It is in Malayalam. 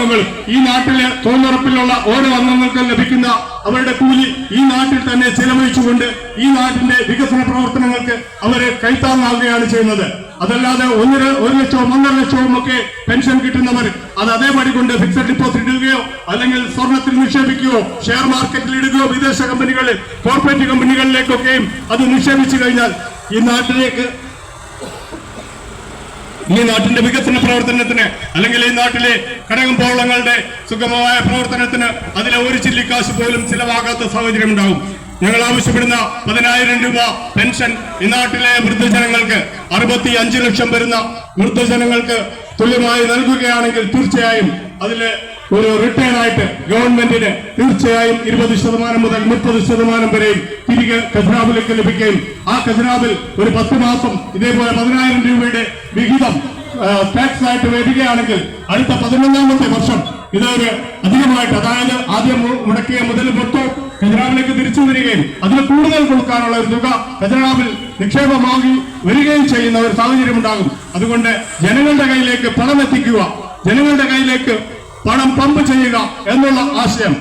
അംഗങ്ങളും ഈ നാട്ടിലെ തൊഴിലുറപ്പിലുള്ള ഓരോ അംഗങ്ങൾക്കും ലഭിക്കുന്ന അവരുടെ കൂലി ഈ നാട്ടിൽ തന്നെ ചെലവഴിച്ചുകൊണ്ട് ഈ നാട്ടിന്റെ വികസന പ്രവർത്തനങ്ങൾക്ക് അവരെ കൈത്താങ്ങാവുകയാണ് ചെയ്യുന്നത്. അതല്ലാതെ 1 ലക്ഷവും 1.5 ലക്ഷവും ഒക്കെ പെൻഷൻ കിട്ടുന്നവർ അത് അതേപടി കൊണ്ട് ഫിക്സഡ് ഡിപ്പോസിറ്റ് ഇടുകയോ അല്ലെങ്കിൽ സ്വർണത്തിൽ നിക്ഷേപിക്കുകയോ ഷെയർ മാർക്കറ്റിൽ ഇടുകയോ വിദേശ കമ്പനികളിൽ കോർപ്പറേറ്റ് കമ്പനികളിലേക്കൊക്കെയും അത് നിക്ഷേപിച്ചു കഴിഞ്ഞാൽ ഈ നാട്ടിന്റെ വികസന പ്രവർത്തനത്തിന് അല്ലെങ്കിൽ ഈ നാട്ടിലെ കടകം പോളങ്ങളുടെ സുഗമമായ പ്രവർത്തനത്തിന് അതിലെ ഒരു ചില്ലിക്കാശ് പോലും ചിലവാകാത്ത സാഹചര്യം ഉണ്ടാവും. ഞങ്ങൾ ആവശ്യപ്പെടുന്ന 10,000 രൂപ പെൻഷൻ ഈ നാട്ടിലെ വൃദ്ധജനങ്ങൾക്ക് 65 ലക്ഷം വരുന്ന വൃദ്ധജനങ്ങൾക്ക് തുല്യമായി നൽകുകയാണെങ്കിൽ തീർച്ചയായും അതിലെ ഒരു റിട്ടേൺ ആയിട്ട് ഗവൺമെന്റിന് തീർച്ചയായും 20% മുതൽ 30% വരെയും തിരികെ ഖജനാവിലേക്ക് ലഭിക്കുകയും ആ ഖജനാവിൽ ഒരു 10 മാസം ഇതേപോലെ 10,000 രൂപയുടെ വിഹിതം ടാക്സ് ആയിട്ട് വരികയാണെങ്കിൽ അടുത്ത 11ാമത്തെ വർഷം ഇതൊരു അധികമായിട്ട്, അതായത് ആദ്യം മുടക്കിയ മുതൽ മൊത്തം ഖജനാവിലേക്ക് തിരിച്ചു വരികയും അതിൽ കൂടുതൽ കൊടുക്കാനുള്ള ഒരു തുക ഖജനാവിൽ നിക്ഷേപമാക്കി വരികയും ചെയ്യുന്ന ഒരു സാഹചര്യം ഉണ്ടാകും. അതുകൊണ്ട് ജനങ്ങളുടെ കയ്യിലേക്ക് പണം എത്തിക്കുക, ജനങ്ങളുടെ കയ്യിലേക്ക് പണം പമ്പ് ചെയ്യുക എന്നുള്ള ആശയം